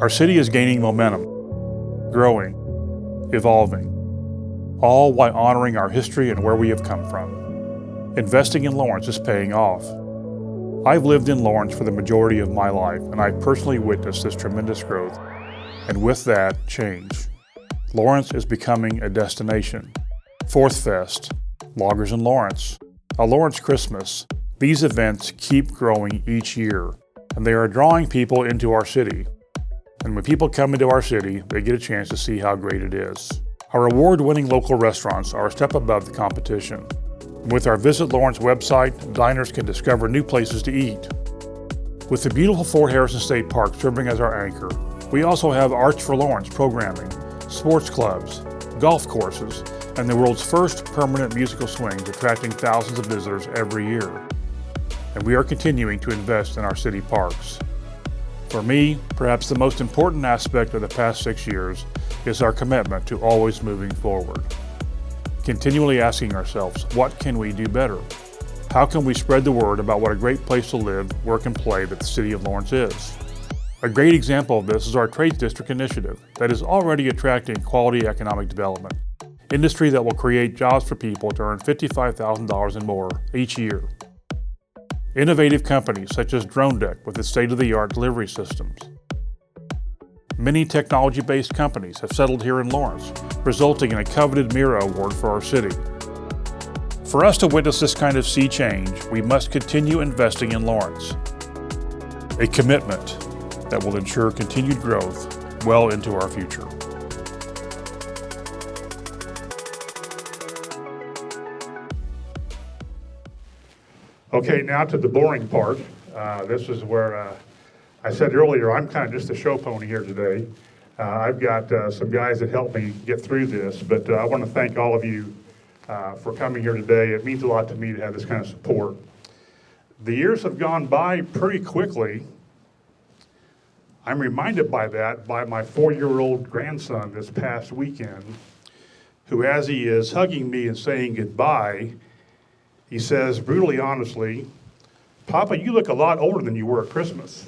Our city is gaining momentum, growing, evolving, all while honoring our history and where we have come from. Investing in Lawrence is paying off. I've lived in Lawrence for the majority of my life, and I've personally witnessed this tremendous growth, and with that, change. Lawrence is becoming a destination. Fourth Fest, Loggers in Lawrence, a Lawrence Christmas. These events keep growing each year, and they are drawing people into our city. And when people come into our city, they get a chance to see how great it is. Our award-winning local restaurants are a step above the competition. With our Visit Lawrence website, diners can discover new places to eat. With the beautiful Fort Harrison State Park serving as our anchor, we also have Arts for Lawrence programming, sports clubs, golf courses, and the world's first permanent musical swings attracting thousands of visitors every year. And we are continuing to invest in our city parks. For me, perhaps the most important aspect of the past 6 years is our commitment to always moving forward. Continually asking ourselves, what can we do better? How can we spread the word about what a great place to live, work, and play that the city of Lawrence is? A great example of this is our Trades District initiative that is already attracting quality economic development, industry that will create jobs for people to earn $55,000 and more each year. Innovative companies such as Drone Deck with its state-of-the-art delivery systems. Many technology-based companies have settled here in Lawrence, resulting in a coveted Mira Award for our city. For us to witness this kind of sea change, we must continue investing in Lawrence. A commitment that will ensure continued growth well into our future. Okay, now to the boring part. This is where I said earlier, I'm kind of just a show pony here today. I've got some guys that helped me get through this, but I want to thank all of you for coming here today. It means a lot to me to have this kind of support. The years have gone by pretty quickly. I'm reminded by that by my 4-year-old grandson this past weekend, who as he is hugging me and saying goodbye, he says, brutally honestly, Papa, you look a lot older than you were at Christmas.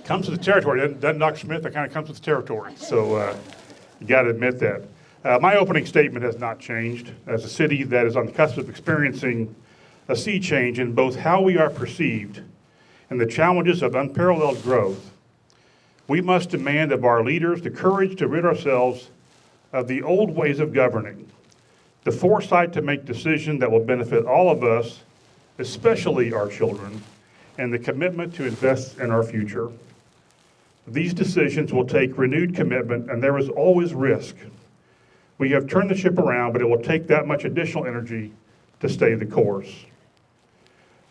Comes with the territory, doesn't Dr. Smith? That kind of comes with the territory. So you got to admit that. My opening statement has not changed. As a city that is on the cusp of experiencing a sea change in both how we are perceived and the challenges of unparalleled growth, we must demand of our leaders the courage to rid ourselves of the old ways of governing, the foresight to make decisions that will benefit all of us, especially our children, and the commitment to invest in our future. These decisions will take renewed commitment, and there is always risk. We have turned the ship around, but it will take that much additional energy to stay the course.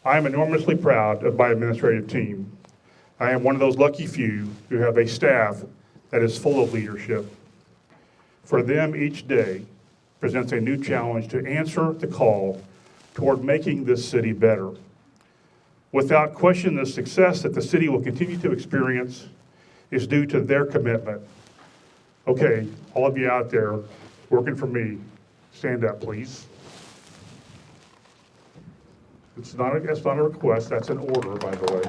I am enormously proud of my administrative team. I am one of those lucky few who have a staff that is full of leadership. For them, each day presents a new challenge to answer the call toward making this city better. Without question, the success that the city will continue to experience is due to their commitment. Okay, all of you out there working for me, stand up, please. That's not a request, that's an order, by the way.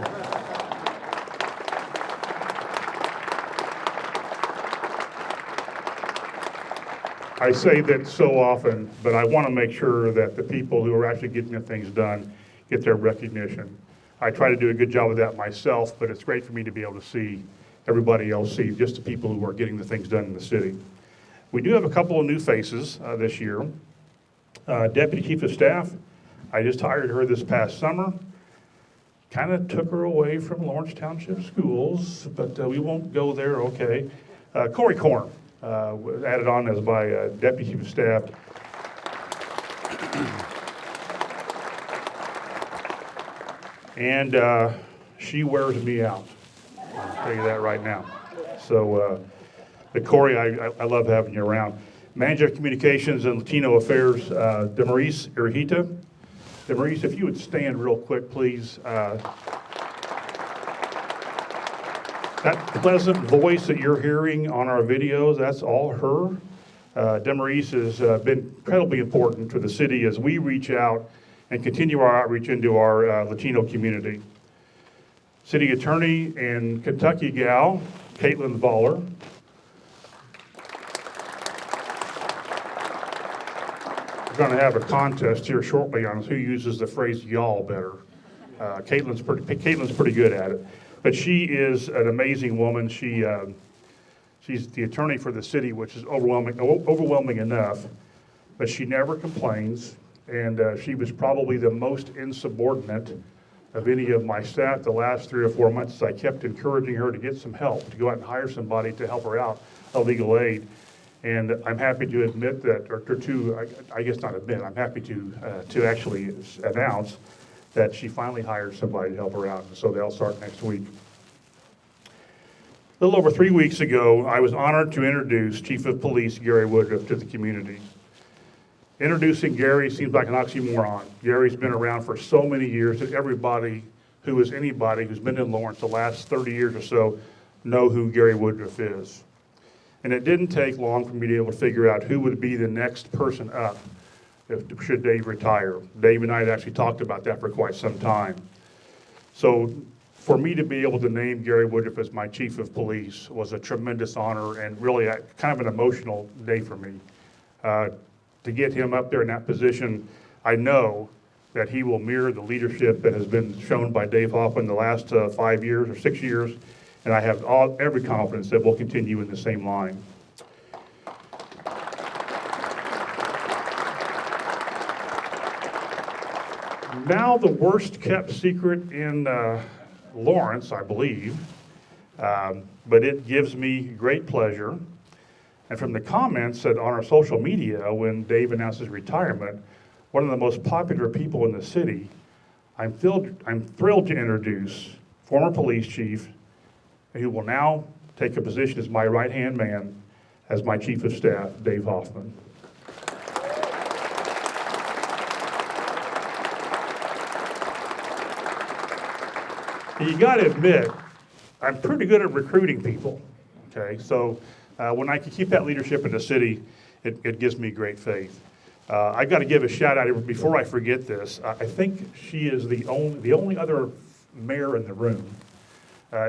I say that so often, but I want to make sure that the people who are actually getting the things done get their recognition. I try to do a good job of that myself, but it's great for me to be able to see everybody else see just the people who are getting the things done in the city. We do have a couple of new faces this year. Deputy Chief of Staff, I just hired her this past summer. Kind of took her away from Lawrence Township Schools, but we won't go there, okay. Corey Korn. Was added on as my Deputy Chief of Staff. And she wears me out. I'll tell you that right now. So, but Corey, I love having you around. Manager of Communications and Latino Affairs, Damaris Irahita. Damaris, if you would stand real quick, please. That pleasant voice that you're hearing on our videos, that's all her. Damaris has been incredibly important for the city as we reach out and continue our outreach into our Latino community. City Attorney and Kentucky gal, Caitlin Voller. We're going to have a contest here shortly on who uses the phrase y'all better. Caitlin's pretty good at it. But she is an amazing woman. She's the attorney for the city, which is overwhelming enough, but she never complains, and she was probably the most insubordinate of any of my staff the last 3 or 4 months. I kept encouraging her to get some help, to go out and hire somebody to help her out of legal aid. And I'm happy to admit that, I guess not admit, I'm happy to actually announce that she finally hired somebody to help her out. So they'll start next week. A little over 3 weeks ago, I was honored to introduce Chief of Police Gary Woodruff to the community. Introducing Gary seems like an oxymoron. Gary's been around for so many years that anybody who's been in Lawrence the last 30 years or so know who Gary Woodruff is. And it didn't take long for me to be able to figure out who would be the next person up should Dave retire. Dave and I had actually talked about that for quite some time. So for me to be able to name Gary Woodruff as my chief of police was a tremendous honor and really kind of an emotional day for me. To get him up there in that position, I know that he will mirror the leadership that has been shown by Dave Hoffman the last 5 years or 6 years, and I have every confidence that we'll continue in the same line. Now the worst kept secret in Lawrence, I believe, but it gives me great pleasure. And from the comments on our social media when Dave announced his retirement, one of the most popular people in the city, I'm thrilled to introduce former police chief who will now take a position as my right-hand man as my chief of staff, Dave Hoffman. You got to admit, I'm pretty good at recruiting people, okay? So when I can keep that leadership in the city, it gives me great faith. I got to give a shout out before I forget this. I think she is the only other mayor in the room.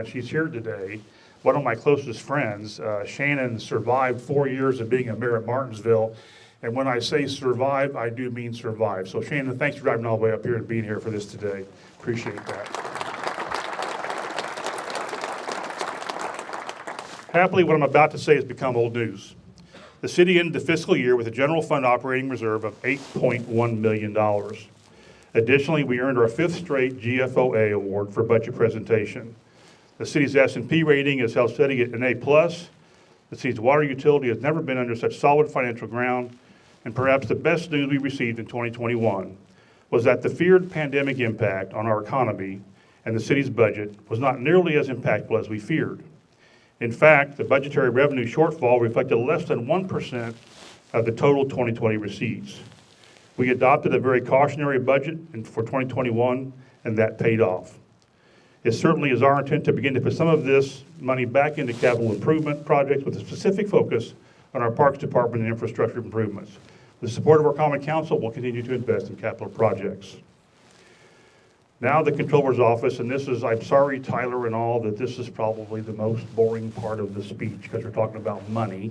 She's here today. One of my closest friends, Shannon, survived 4 years of being a mayor at Martinsville. And when I say survive, I do mean survive. So Shannon, thanks for driving all the way up here and being here for this today. Appreciate that. Happily, what I'm about to say has become old news. The city ended the fiscal year with a general fund operating reserve of $8.1 million. Additionally, we earned our 5th straight GFOA award for budget presentation. The city's S&P rating is held steady at an A+. The city's water utility has never been under such solid financial ground, and perhaps the best news we received in 2021 was that the feared pandemic impact on our economy and the city's budget was not nearly as impactful as we feared. In fact, the budgetary revenue shortfall reflected less than 1% of the total 2020 receipts. We adopted a very cautionary budget for 2021, and that paid off. It certainly is our intent to begin to put some of this money back into capital improvement projects with a specific focus on our Parks Department and infrastructure improvements. With the support of our Common Council, we'll continue to invest in capital projects. Now the Comptroller's Office, and this is, I'm sorry, Tyler and all, that this is probably the most boring part of the speech because we're talking about money.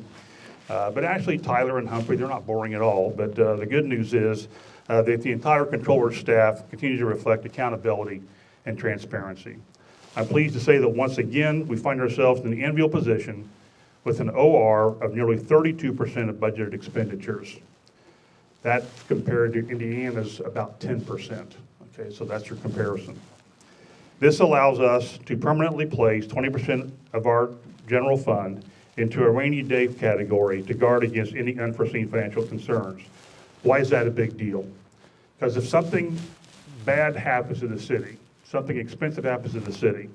But actually, Tyler and Humphrey, they're not boring at all. But the good news is that the entire Comptroller's staff continue to reflect accountability and transparency. I'm pleased to say that once again, we find ourselves in the enviable position with an OR of nearly 32% of budgeted expenditures. That compared to Indiana's about 10%. Okay, so that's your comparison. This allows us to permanently place 20% of our general fund into a rainy day category to guard against any unforeseen financial concerns. Why is that a big deal? Because if something bad happens to the city, something expensive happens to the city,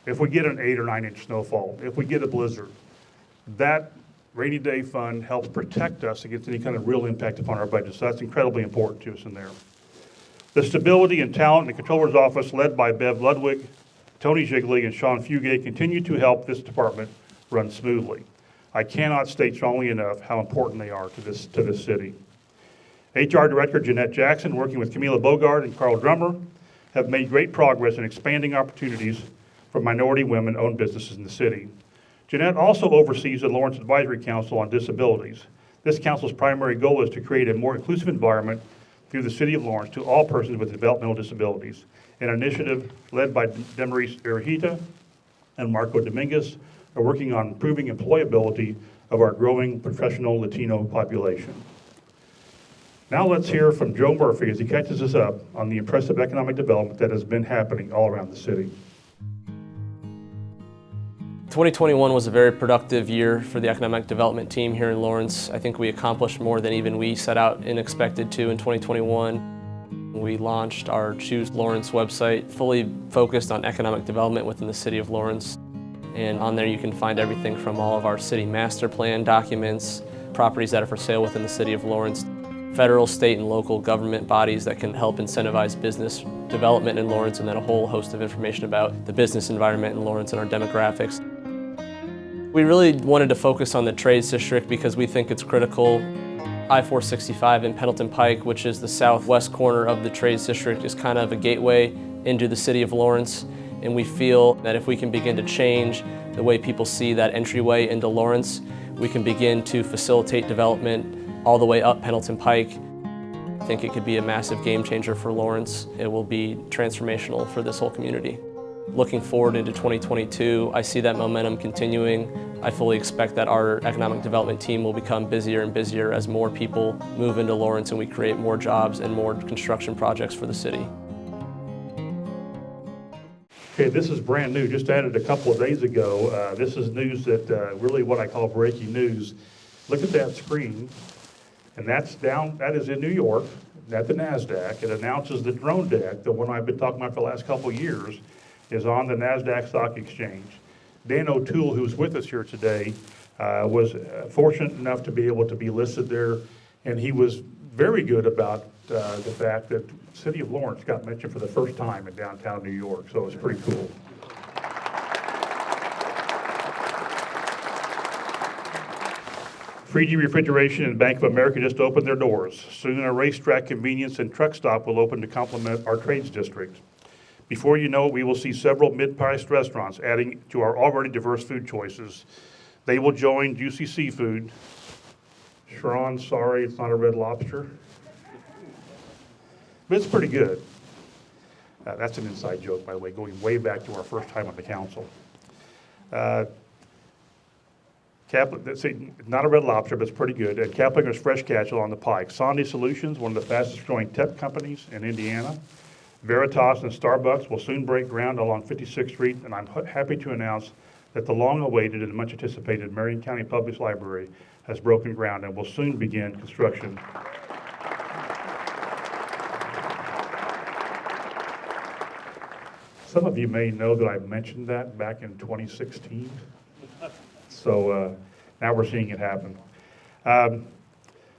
if we get an 8 or 9 inch snowfall, if we get a blizzard, that rainy day fund helps protect us against any kind of real impact upon our budget. So that's incredibly important to us in there. The stability and talent in the Comptroller's Office, led by Bev Ludwig, Tony Jigley, and Sean Fugate, continue to help this department run smoothly. I cannot state strongly enough how important they are to this city. HR Director Jeanette Jackson, working with Camila Bogard and Carl Drummer, have made great progress in expanding opportunities for minority women-owned businesses in the city. Jeanette also oversees the Lawrence Advisory Council on Disabilities. This council's primary goal is to create a more inclusive environment through the City of Lawrence to all persons with developmental disabilities, an initiative led by Demaris Erejita and Marco Dominguez are working on improving employability of our growing professional Latino population. Now let's hear from Joe Murphy as he catches us up on the impressive economic development that has been happening all around the city. 2021 was a very productive year for the economic development team here in Lawrence. I think we accomplished more than even we set out and expected to in 2021. We launched our Choose Lawrence website, fully focused on economic development within the city of Lawrence. And on there you can find everything from all of our city master plan documents, properties that are for sale within the city of Lawrence, federal, state, and local government bodies that can help incentivize business development in Lawrence, and then a whole host of information about the business environment in Lawrence and our demographics. We really wanted to focus on the trades district because we think it's critical. I-465 in Pendleton Pike, which is the southwest corner of the trades district, is kind of a gateway into the city of Lawrence. And we feel that if we can begin to change the way people see that entryway into Lawrence, we can begin to facilitate development all the way up Pendleton Pike. I think it could be a massive game changer for Lawrence. It will be transformational for this whole community. Looking forward into 2022, I see that momentum continuing. I fully expect that our economic development team will become busier and busier as more people move into Lawrence and we create more jobs and more construction projects for the city. Okay, this is brand new, just added a couple of days ago. This is news that really what I call breaking news. Look at that screen, and that is in New York, at the NASDAQ. It announces the drone deck, the one I've been talking about for the last couple of years, is on the NASDAQ Stock Exchange. Dan O'Toole, who's with us here today, was fortunate enough to be able to be listed there, and he was very good about the fact that the city of Lawrence got mentioned for the first time in downtown New York, so it's pretty cool. Freegee Refrigeration and Bank of America just opened their doors. Soon a racetrack, convenience, and truck stop will open to complement our trades district. Before you know it, we will see several mid-priced restaurants adding to our already diverse food choices. They will join Juicy Seafood. Sharon, sorry, it's not a Red Lobster. But it's pretty good. That's an inside joke, by the way, going way back to our first time on the council. Not a Red Lobster, but it's pretty good. And Kaplinger's Fresh Catch on the Pike. Sandy Solutions, one of the fastest growing tech companies in Indiana. Veritas and Starbucks will soon break ground along 56th Street, and I'm happy to announce that the long-awaited and much anticipated Marion County Public Library has broken ground and will soon begin construction. Some of you may know that I mentioned that back in 2016. So now we're seeing it happen.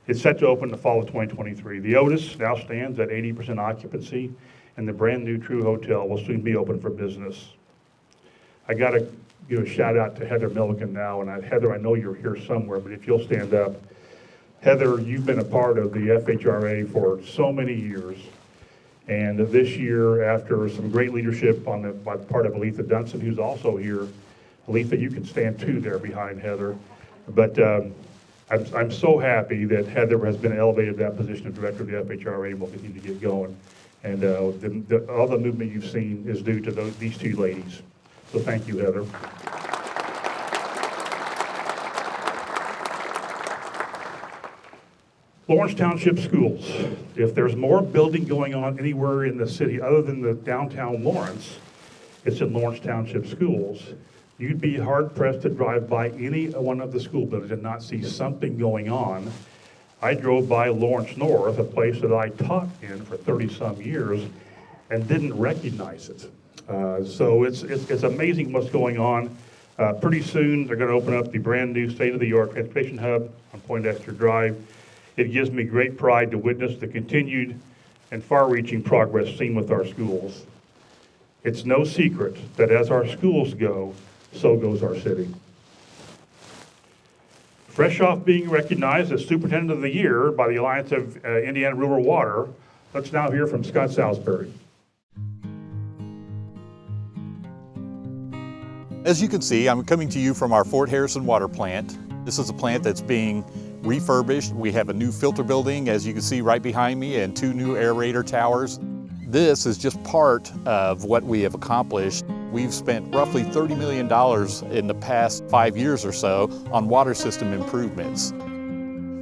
It's set to open the fall of 2023. The Otis now stands at 80% occupancy, and the brand new True Hotel will soon be open for business. I got to give a shout out to Heather Milliken now, and Heather, I know you're here somewhere, but if you'll stand up. Heather, you've been a part of the FHRA for so many years, and this year, after some great leadership by the part of Aletha Dunson, who's also here. Aletha, you can stand too there behind Heather, but I'm so happy that Heather has been elevated to that position of director of the FHRA and will continue to get going. And all the movement you've seen is due to these two ladies. So thank you, Heather. Lawrence Township Schools. If there's more building going on anywhere in the city other than the downtown Lawrence, it's in Lawrence Township Schools. You'd be hard-pressed to drive by any one of the school buildings and not see something going on. I drove by Lawrence North, a place that I taught in for 30-some years, and didn't recognize it. So it's amazing what's going on. Pretty soon, they're going to open up the brand-new state-of-the-art transportation hub on Poindexter Drive. It gives me great pride to witness the continued and far-reaching progress seen with our schools. It's no secret that as our schools go, so goes our city. Fresh off being recognized as Superintendent of the Year by the Alliance of Indiana Rural Water, let's now hear from Scott Salisbury. As you can see, I'm coming to you from our Fort Harrison water plant. This is a plant that's being refurbished. We have a new filter building, as you can see right behind me, and 2 new aerator towers. This is just part of what we have accomplished. We've spent roughly $30 million in the past 5 years or so on water system improvements.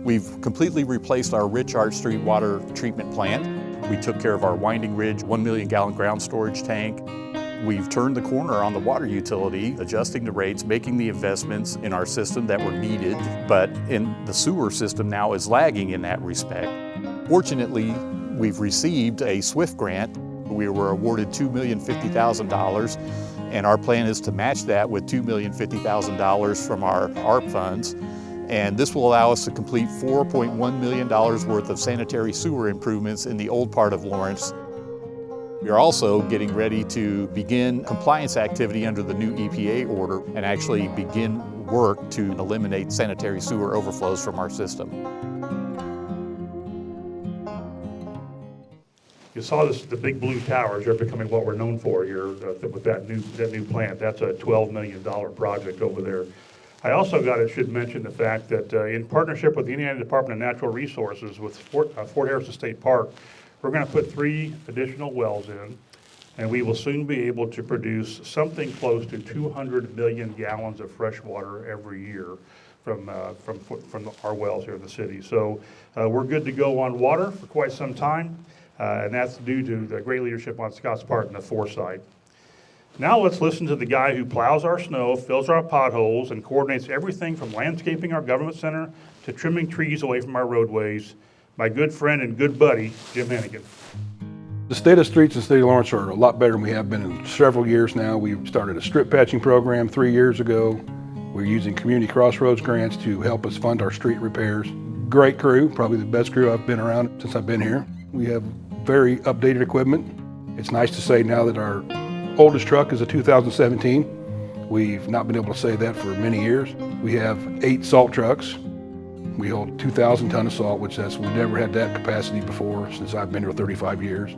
We've completely replaced our Rich Art Street water treatment plant. We took care of our Winding Ridge 1 million gallon ground storage tank. We've turned the corner on the water utility, adjusting the rates, making the investments in our system that were needed, but in the sewer system now is lagging in that respect. Fortunately, we've received a SWIFT grant. We were awarded $2,050,000, and our plan is to match that with $2,050,000 from our ARP funds. And this will allow us to complete $4.1 million worth of sanitary sewer improvements in the old part of Lawrence. We are also getting ready to begin compliance activity under the new EPA order and actually begin work to eliminate sanitary sewer overflows from our system. You saw the big blue towers are becoming what we're known for here with that new plant. That's a $12 million project over there. I also should mention the fact that in partnership with the Indiana Department of Natural Resources with Fort Harrison State Park, we're going to put 3 additional wells in, and we will soon be able to produce something close to 200 million gallons of fresh water every year from our wells here in the city. So we're good to go on water for quite some time, and that's due to the great leadership on Scott's part and the foresight. Now let's listen to the guy who plows our snow, fills our potholes, and coordinates everything from landscaping our government center to trimming trees away from our roadways. My good friend and good buddy, Jim Hennigan. The state of streets in the city of Lawrence are a lot better than we have been in several years now. We started a strip patching program 3 years ago. We're using community crossroads grants to help us fund our street repairs. Great crew, probably the best crew I've been around since I've been here. We have very updated equipment. It's nice to say now that our oldest truck is a 2017. We've not been able to say that for many years. We have 8 salt trucks. We hold 2,000 ton of salt, we've never had that capacity before since I've been here 35 years.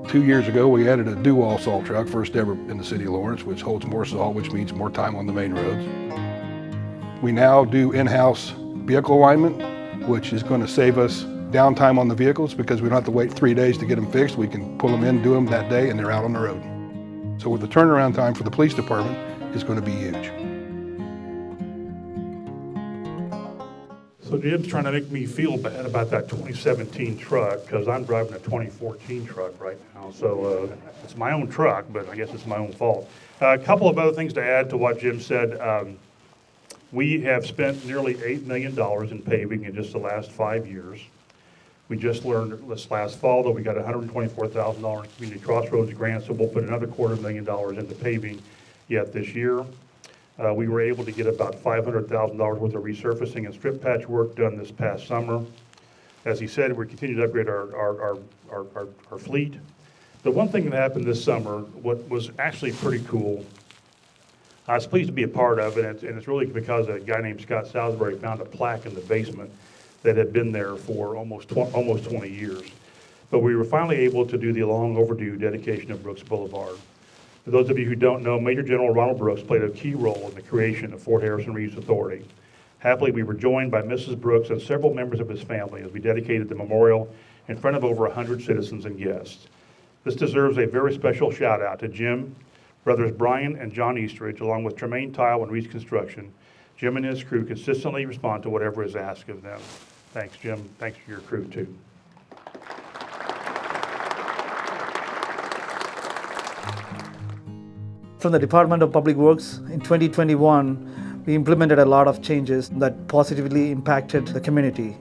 2 years ago, we added a dual salt truck, first ever in the city of Lawrence, which holds more salt, which means more time on the main roads. We now do in-house vehicle alignment, which is going to save us downtime on the vehicles because we don't have to wait 3 days to get them fixed. We can pull them in, do them that day, and they're out on the road. So with the turnaround time for the police department is going to be huge. So Jim's trying to make me feel bad about that 2017 truck because I'm driving a 2014 truck right now. So it's my own truck, but I guess it's my own fault. A couple of other things to add to what Jim said. We have spent nearly $8 million in paving in just the last 5 years. We just learned this last fall that we got $124,000 in community crossroads grant, so we'll put another $250,000 into paving yet this year. We were able to get about $500,000 worth of resurfacing and strip patch work done this past summer. As he said, we continue to upgrade our fleet. The one thing that happened this summer, what was actually pretty cool, I was pleased to be a part of it, and it's really because a guy named Scott Salisbury found a plaque in the basement that had been there for almost 20 years. But we were finally able to do the long overdue dedication of Brooks Boulevard. For those of you who don't know, Major General Ronald Brooks played a key role in the creation of Fort Harrison Reeves Authority. Happily, we were joined by Mrs. Brooks and several members of his family as we dedicated the memorial in front of over 100 citizens and guests. This deserves a very special shout out to Jim, brothers Brian and John Eastridge, along with Tremaine Tile and Reese Construction. Jim and his crew consistently respond to whatever is asked of them. Thanks, Jim. Thanks to your crew, too. From the Department of Public Works, in 2021, we implemented a lot of changes that positively impacted the community.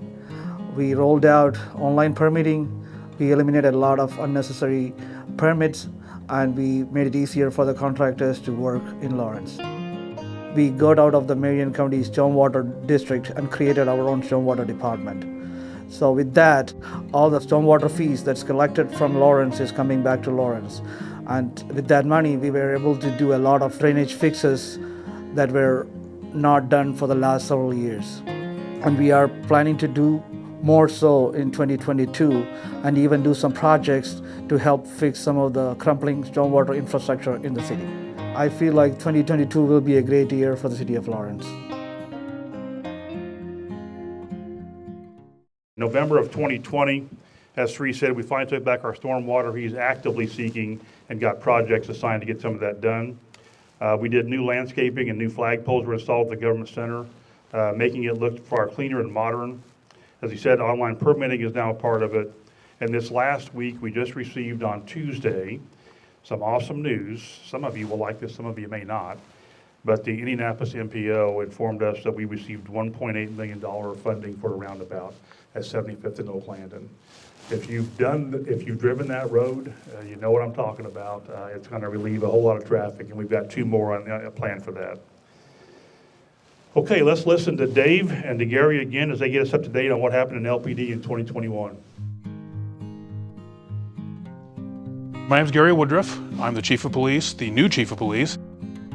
We rolled out online permitting, we eliminated a lot of unnecessary permits, and we made it easier for the contractors to work in Lawrence. We got out of the Marion County Stormwater District and created our own stormwater department. So with that, all the stormwater fees that's collected from Lawrence is coming back to Lawrence. And with that money, we were able to do a lot of drainage fixes that were not done for the last several years. And we are planning to do more so in 2022 and even do some projects to help fix some of the crumbling stormwater infrastructure in the city. I feel like 2022 will be a great year for the city of Lawrence. November of 2020, as Sri said, we finally took back our stormwater. He's actively seeking and got projects assigned to get some of that done. We did new landscaping and new flagpoles were installed at the government center, making it look far cleaner and modern. As he said, online permitting is now a part of it. And this last week, we just received on Tuesday some awesome news. Some of you will like this, some of you may not. But the Indianapolis MPO informed us that we received $1.8 million funding for a roundabout at 75th and Oak Landon. If you've driven that road, you know what I'm talking about. It's going to relieve a whole lot of traffic, and we've got 2 more on a plan for that. Okay, let's listen to Dave and to Gary again as they get us up to date on what happened in LPD in 2021. My name is Gary Woodruff. I'm the Chief of Police, the new Chief of Police.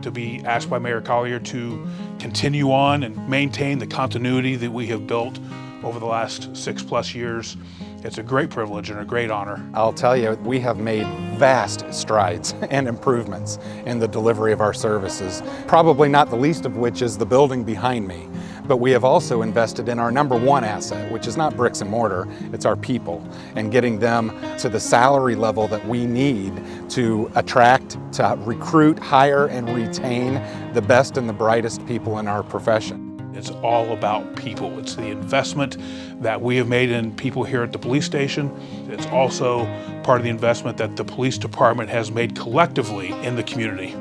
To be asked by Mayor Collier to continue on and maintain the continuity that we have built over the last 6+ years, it's a great privilege and a great honor. I'll tell you, we have made vast strides and improvements in the delivery of our services, probably not the least of which is the building behind me. But we have also invested in our #1 asset, which is not bricks and mortar, it's our people, and getting them to the salary level that we need to attract, to recruit, hire, and retain the best and the brightest people in our profession. It's all about people. It's the investment that we have made in people here at the police station. It's also part of the investment that the police department has made collectively in the community.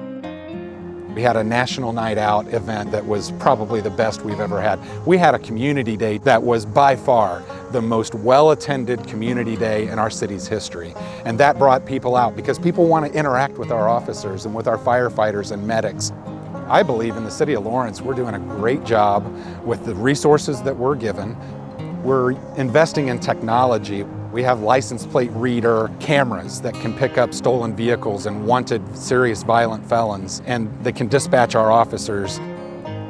We had a national night out event that was probably the best we've ever had. We had a community day that was by far the most well-attended community day in our city's history. And that brought people out because people want to interact with our officers and with our firefighters and medics. I believe in the city of Lawrence, we're doing a great job with the resources that we're given. We're investing in technology. We have license plate reader cameras that can pick up stolen vehicles and wanted serious violent felons, and they can dispatch our officers.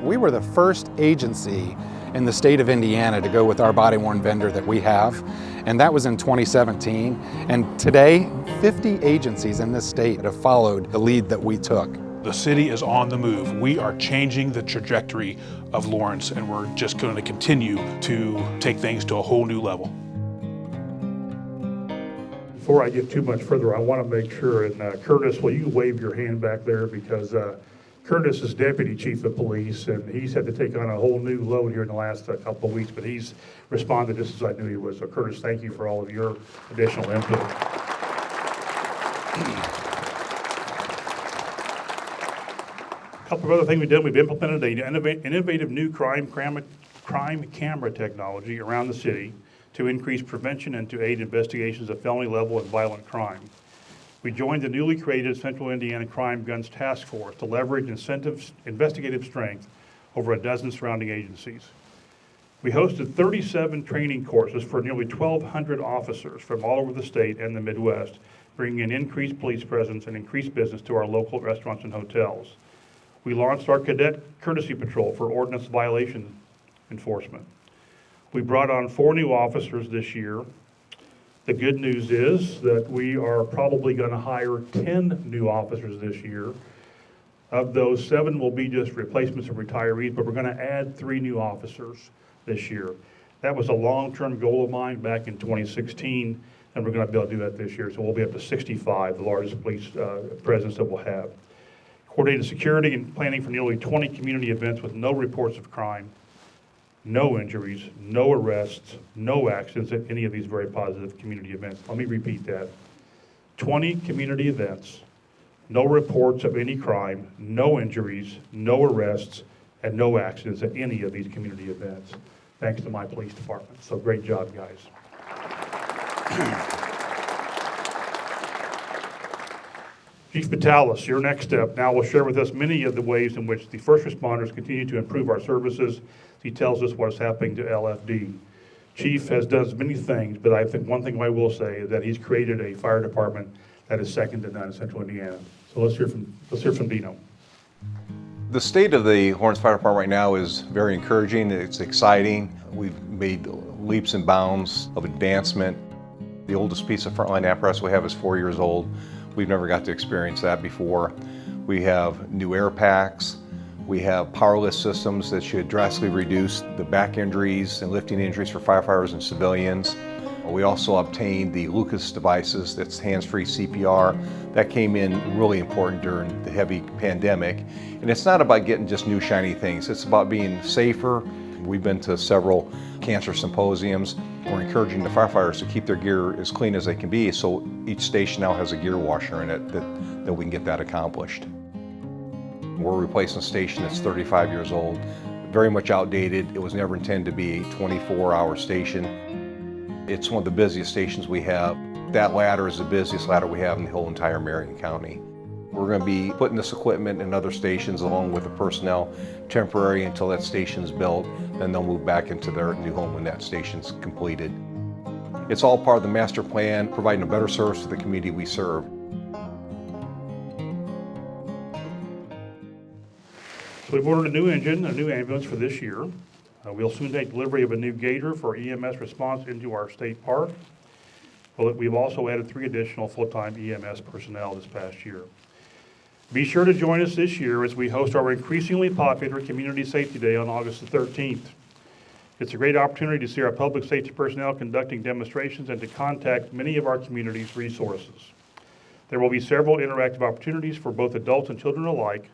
We were the first agency in the state of Indiana to go with our body-worn vendor that we have, and that was in 2017. And today, 50 agencies in this state have followed the lead that we took. The city is on the move. We are changing the trajectory of Lawrence, and we're just going to continue to take things to a whole new level. Before I get too much further, I want to make sure, and Curtis, will you wave your hand back there, because Curtis is Deputy Chief of Police, and he's had to take on a whole new load here in the last couple of weeks, but he's responded just as I knew he would. So Curtis, thank you for all of your additional input. A couple of other things we've done. We've implemented an innovative new crime camera technology around the city to increase prevention and to aid investigations of felony level and violent crime. We joined the newly created Central Indiana Crime Guns Task Force to leverage investigative strength over a dozen surrounding agencies. We hosted 37 training courses for nearly 1,200 officers from all over the state and the Midwest, bringing in increased police presence and increased business to our local restaurants and hotels. We launched our Cadet Courtesy Patrol for ordinance violation enforcement. We brought on 4 new officers this year. The good news is that we are probably going to hire 10 new officers this year. Of those, 7 will be just replacements of retirees, but we're going to add 3 new officers this year. That was a long-term goal of mine back in 2016, and we're going to be able to do that this year. So we'll be up to 65, the largest police presence that we'll have. Coordinated security and planning for nearly 20 community events with no reports of crime, no injuries, no arrests, no accidents at any of these very positive community events. Let me repeat that. 20 community events, no reports of any crime, no injuries, no arrests, and no accidents at any of these community events, thanks to my police department. So great job, guys. Chief Vitalis, your next step now will share with us many of the ways in which the first responders continue to improve our services. He tells us what's happening to LFD. Chief has done many things, but I think one thing I will say is that he's created a fire department that is second to none in Central Indiana. So let's hear from Dino. The state of the Lawrence Fire Department right now is very encouraging. It's exciting. We've made leaps and bounds of advancement. The oldest piece of frontline apparatus we have is 4 years old. We've never got to experience that before. We have new air packs. We have power lift systems that should drastically reduce the back injuries and lifting injuries for firefighters and civilians. We also obtained the Lucas devices, that's hands-free CPR. That came in really important during the heavy pandemic. And it's not about getting just new shiny things, it's about being safer. We've been to several cancer symposiums. We're encouraging the firefighters to keep their gear as clean as they can be, so each station now has a gear washer in it that we can get that accomplished. We're replacing a station that's 35 years old, very much outdated. It was never intended to be a 24-hour station. It's one of the busiest stations we have. That ladder is the busiest ladder we have in the whole entire Marion County. We're going to be putting this equipment in other stations along with the personnel temporary until that station's built. Then they'll move back into their new home when that station's completed. It's all part of the master plan, providing a better service to the community we serve. So we've ordered a new engine, a new ambulance for this year. We'll soon take delivery of a new gator for EMS response into our state park. Well, we've also added 3 additional full-time EMS personnel this past year. Be sure to join us this year as we host our increasingly popular Community Safety Day on August the 13th. It's a great opportunity to see our public safety personnel conducting demonstrations and to contact many of our community's resources. There will be several interactive opportunities for both adults and children alike.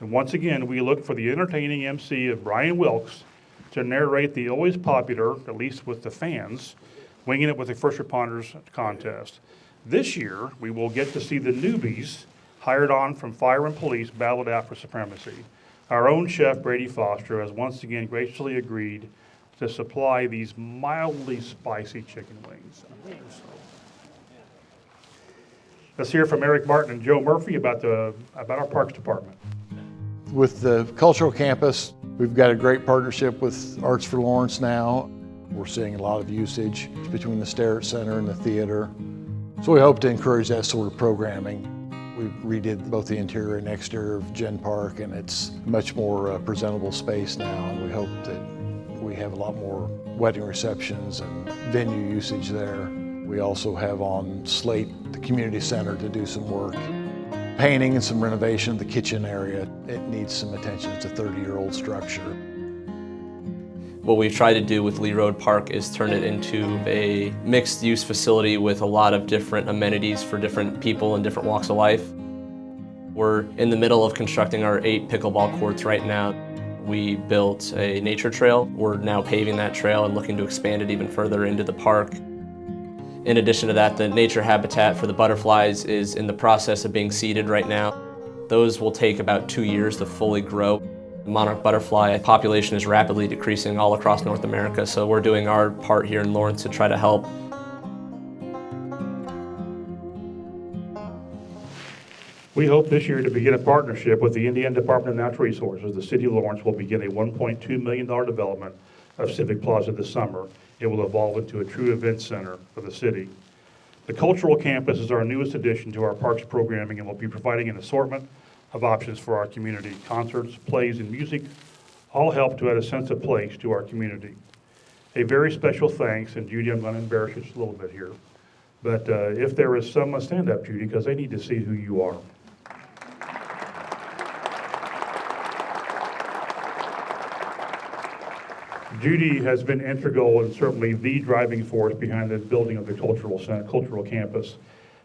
And once again, we look for the entertaining MC of Brian Wilkes to narrate the always popular, at least with the fans, Winging It with the First Responders contest. This year, we will get to see the newbies hired on from fire and police battled out for supremacy. Our own chef, Brady Foster, has once again graciously agreed to supply these mildly spicy chicken wings. Let's hear from Eric Martin and Joe Murphy about our Parks Department. With the cultural campus, we've got a great partnership with Arts for Lawrence now. We're seeing a lot of usage between the Starrett Center and the theater. So we hope to encourage that sort of programming. We redid both the interior and exterior of Gen Park, and it's a much more presentable space now, and we hope that we have a lot more wedding receptions and venue usage there. We also have on slate the community center to do some work. Painting and some renovation of the kitchen area. It needs some attention. It's a 30-year-old structure. What we've tried to do with Lee Road Park is turn it into a mixed-use facility with a lot of different amenities for different people in different walks of life. We're in the middle of constructing our 8 pickleball courts right now. We built a nature trail. We're now paving that trail and looking to expand it even further into the park. In addition to that, the nature habitat for the butterflies is in the process of being seeded right now. Those will take about 2 years to fully grow. The monarch butterfly population is rapidly decreasing all across North America, so we're doing our part here in Lawrence to try to help. We hope this year to begin a partnership with the Indiana Department of Natural Resources. The City of Lawrence will begin a $1.2 million development of Civic Plaza this summer. It will evolve into a true event center for the city. The Cultural Campus is our newest addition to our parks programming and will be providing an assortment of options for our community. Concerts, plays, and music all help to add a sense of place to our community. A very special thanks, and Judy, I'm going to embarrass you just a little bit here, but if there is someone, stand up, Judy, because they need to see who you are. Judy has been integral and certainly the driving force behind the building of the cultural campus.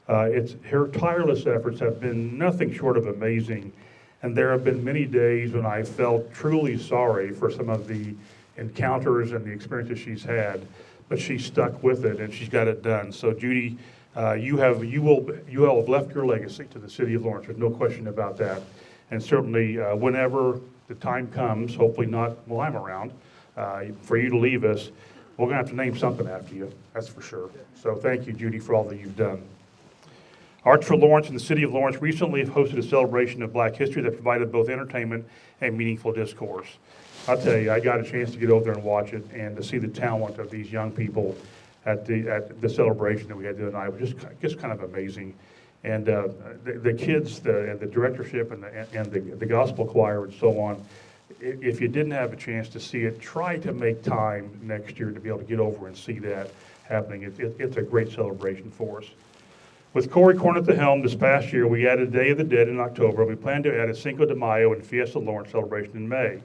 Her tireless efforts have been nothing short of amazing, and there have been many days when I felt truly sorry for some of the encounters and the experiences she's had, but she stuck with it and she's got it done. So Judy, you all have left your legacy to the City of Lawrence. There's no question about that, and certainly whenever the time comes, hopefully not while I'm around, for you to leave us, we're going to have to name something after you, that's for sure. So thank you, Judy, for all that you've done. Arts for Lawrence and the City of Lawrence recently hosted a celebration of Black history that provided both entertainment and meaningful discourse. I'll tell you, I got a chance to get over there and watch it, and to see the talent of these young people at the celebration that we had the other night was just kind of amazing. And the kids, and the directorship, and the gospel choir and so on, if you didn't have a chance to see it, try to make time next year to be able to get over and see that happening. It's a great celebration for us. With Corey Corn at the helm this past year, we added Day of the Dead in October. We plan to add a Cinco de Mayo and Fiesta Lawrence celebration in May.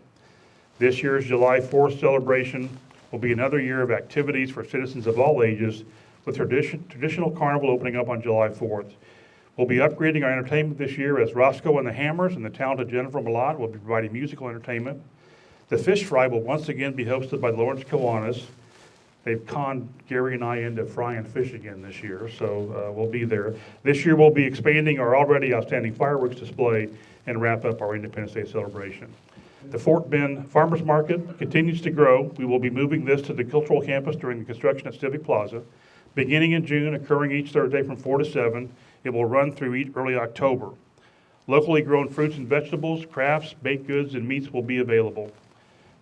This year's July 4th celebration will be another year of activities for citizens of all ages, with traditional carnival opening up on July 4th. We'll be upgrading our entertainment this year as Roscoe and the Hammers and the talented Jennifer Millot will be providing musical entertainment. The fish fry will once again be hosted by Lawrence Kiwanis. They've conned Gary and I into frying fish again this year, so we'll be there. This year we'll be expanding our already outstanding fireworks display and wrap up our Independence Day celebration. The Fort Bend Farmers Market continues to grow. We will be moving this to the cultural campus during the construction at Civic Plaza. Beginning in June, occurring each Thursday from 4 to 7, it will run through early October. Locally grown fruits and vegetables, crafts, baked goods, and meats will be available.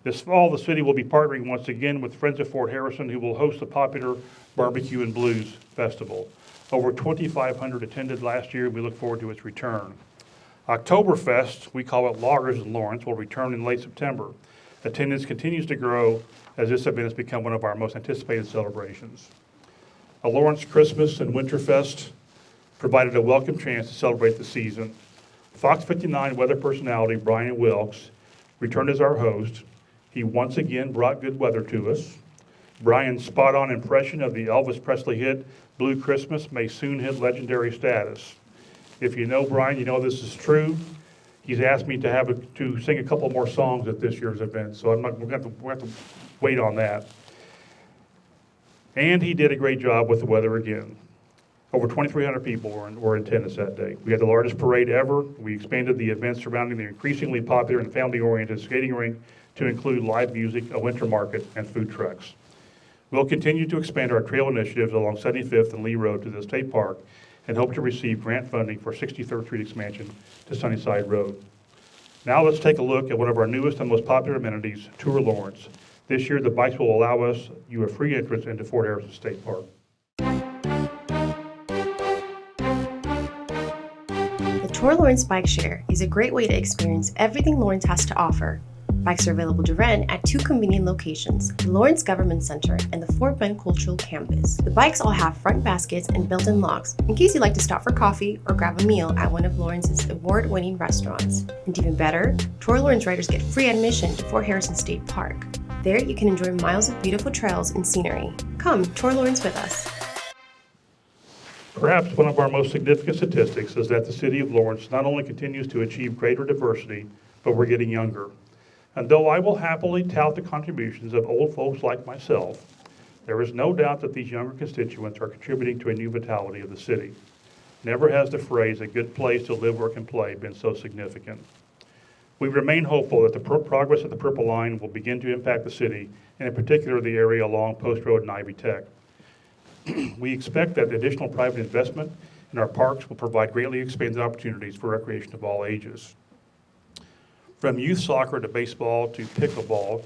This fall, the city will be partnering once again with Friends of Fort Harrison, who will host the popular Barbecue and Blues Festival. Over 2,500 attended last year, and we look forward to its return. Oktoberfest, we call it Loggers in Lawrence, will return in late September. Attendance continues to grow as this event has become one of our most anticipated celebrations. A Lawrence Christmas and Winterfest provided a welcome chance to celebrate the season. Fox 59 weather personality Brian Wilkes returned as our host. He once again brought good weather to us. Brian's spot-on impression of the Elvis Presley hit Blue Christmas may soon hit legendary status. If you know Brian, you know this is true. He's asked me to sing a couple more songs at this year's event, so we're going to have to wait on that. And he did a great job with the weather again. Over 2,300 people were in attendance that day. We had the largest parade ever. We expanded the events surrounding the increasingly popular and family-oriented skating rink to include live music, a winter market, and food trucks. We'll continue to expand our trail initiatives along 75th and Lee Road to the State Park and hope to receive grant funding for 63rd Street expansion to Sunnyside Road. Now let's take a look at one of our newest and most popular amenities, Tour Lawrence. This year, the bikes will allow you a free entrance into Fort Harrison State Park. The Tour Lawrence Bike Share is a great way to experience everything Lawrence has to offer. Bikes are available to rent at two convenient locations, the Lawrence Government Center and the Fort Bend Cultural Campus. The bikes all have front baskets and built-in locks in case you'd like to stop for coffee or grab a meal at one of Lawrence's award-winning restaurants. And even better, Tour Lawrence riders get free admission to Fort Harrison State Park. There you can enjoy miles of beautiful trails and scenery. Come tour Lawrence with us. Perhaps one of our most significant statistics is that the city of Lawrence not only continues to achieve greater diversity, but we're getting younger. And though I will happily tout the contributions of old folks like myself, there is no doubt that these younger constituents are contributing to a new vitality of the city. Never has the phrase, a good place to live, work, and play, been so significant. We remain hopeful that the progress of the Purple Line will begin to impact the city, and in particular the area along Post Road and Ivy Tech. We expect that additional private investment in our parks will provide greatly expanded opportunities for recreation of all ages. From youth soccer to baseball to pickleball,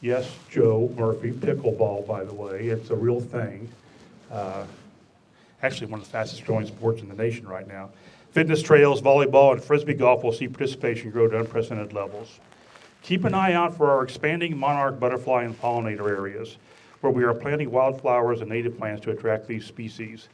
yes, Joe Murphy, pickleball, by the way, it's a real thing. Actually, one of the fastest growing sports in the nation right now. Fitness trails, volleyball, and frisbee golf will see participation grow to unprecedented levels. Keep an eye out for our expanding monarch, butterfly, and pollinator areas, where we are planting wildflowers and native plants to attract these species.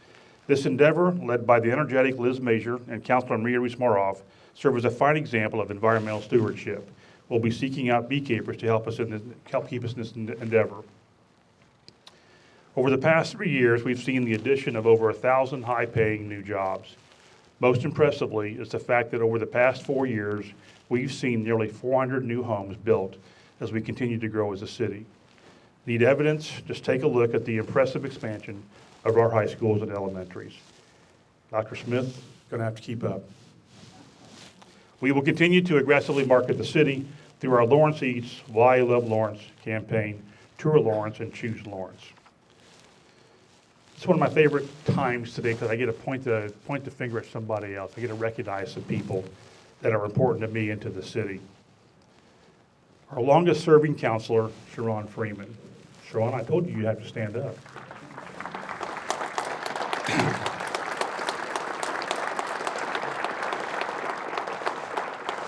This endeavor, led by the energetic Liz Major and Councilor Maria Rees-Moroff, serve as a fine example of environmental stewardship. We'll be seeking out beekeepers to help keep us in this endeavor. Over the past 3 years, we've seen the addition of over 1,000 high-paying new jobs. Most impressively is the fact that over the past 4 years, we've seen nearly 400 new homes built as we continue to grow as a city. Need evidence? Just take a look at the impressive expansion of our high schools and elementaries. Dr. Smith is going to have to keep up. We will continue to aggressively market the city through our Lawrence Eats, Why I Love Lawrence campaign, Tour Lawrence, and Choose Lawrence. It's one of my favorite times today because I get to point the finger at somebody else. I get to recognize some people that are important to me and to the city. Our longest serving counselor, Sharon Freeman. Sharon, I told you have to stand up.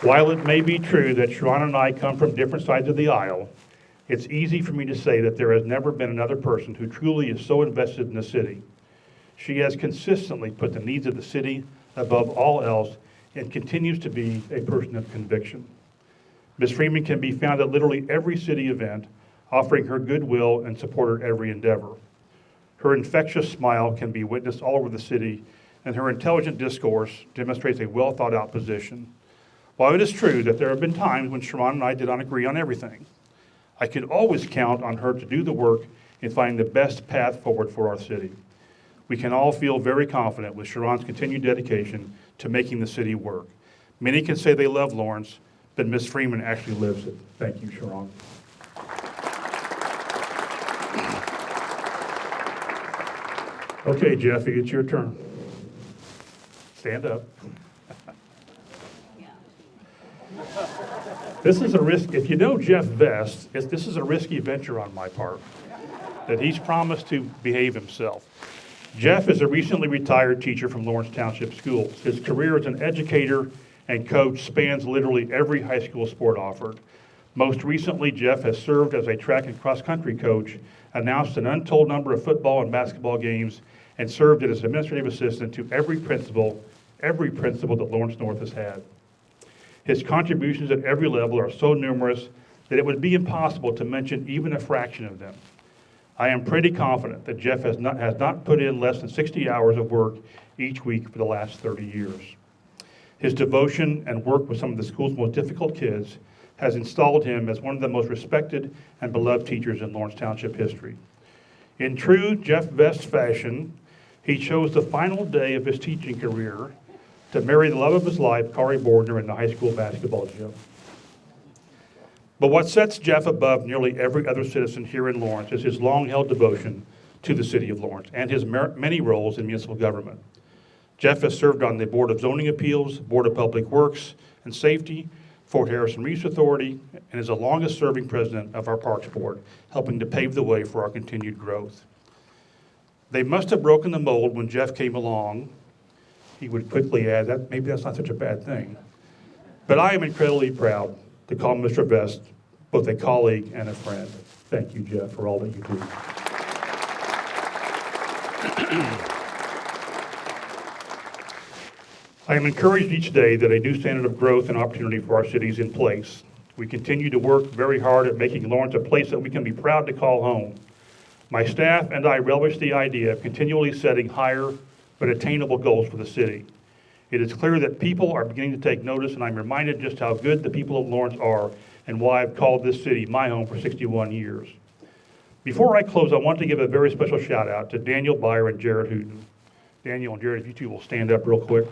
While it may be true that Sharon and I come from different sides of the aisle, it's easy for me to say that there has never been another person who truly is so invested in the city. She has consistently put the needs of the city above all else and continues to be a person of conviction. Ms. Freeman can be found at literally every city event, offering her goodwill and support at every endeavor. Her infectious smile can be witnessed all over the city, and her intelligent discourse demonstrates a well-thought-out position. While it is true that there have been times when Sharon and I did not agree on everything, I could always count on her to do the work in finding the best path forward for our city. We can all feel very confident with Sharon's continued dedication to making the city work. Many can say they love Lawrence, but Ms. Freeman actually lives it. Thank you, Sharon. Okay, Jeff, it's your turn. Stand up. This is a risk. If you know Jeff Vest, this is a risky venture on my part, that he's promised to behave himself. Jeff is a recently retired teacher from Lawrence Township Schools. His career as an educator and coach spans literally every high school sport offered. Most recently, Jeff has served as a track and cross-country coach, announced an untold number of football and basketball games, and served as administrative assistant to every principal that Lawrence North has had. His contributions at every level are so numerous that it would be impossible to mention even a fraction of them. I am pretty confident that Jeff has not put in less than 60 hours of work each week for the last 30 years. His devotion and work with some of the school's most difficult kids has installed him as one of the most respected and beloved teachers in Lawrence Township history. In true Jeff Vest fashion, he chose the final day of his teaching career to marry the love of his life, Kari Bordner, in the high school basketball gym. But what sets Jeff above nearly every other citizen here in Lawrence is his long-held devotion to the city of Lawrence and his many roles in municipal government. Jeff has served on the Board of Zoning Appeals, Board of Public Works and Safety, Fort Harrison Reefs Authority, and is the longest-serving president of our Parks Board, helping to pave the way for our continued growth. They must have broken the mold when Jeff came along. He would quickly add that maybe that's not such a bad thing. But I am incredibly proud to call Mr. Vest both a colleague and a friend. Thank you, Jeff, for all that you do. I am encouraged each day that a new standard of growth and opportunity for our city is in place. We continue to work very hard at making Lawrence a place that we can be proud to call home. My staff and I relish the idea of continually setting higher but attainable goals for the city. It is clear that people are beginning to take notice, and I'm reminded just how good the people of Lawrence are and why I've called this city my home for 61 years. Before I close, I want to give a very special shout out to Daniel Byer and Jared Hooten. Daniel and Jared, if you two will stand up real quick.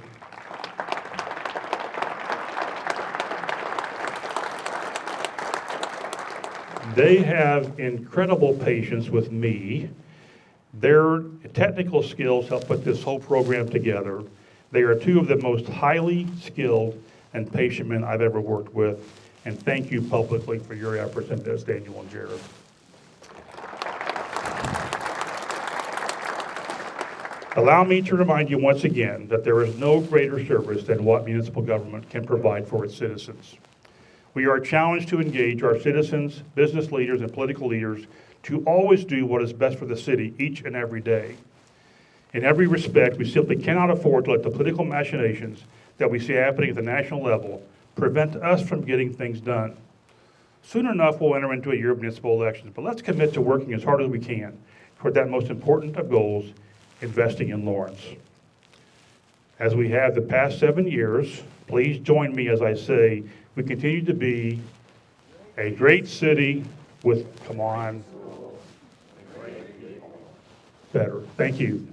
They have incredible patience with me. Their technical skills help put this whole program together. They are two of the most highly skilled and patient men I've ever worked with, and thank you publicly for your efforts in this, Daniel and Jared. Allow me to remind you once again that there is no greater service than what municipal government can provide for its citizens. We are challenged to engage our citizens, business leaders, and political leaders to always do what is best for the city each and every day. In every respect, we simply cannot afford to let the political machinations that we see happening at the national level prevent us from getting things done. Soon enough, we'll enter into a year of municipal elections, but let's commit to working as hard as we can toward that most important of goals, investing in Lawrence. As we have the past 7 years, please join me as I say, we continue to be a great city with, come on, better. Thank you.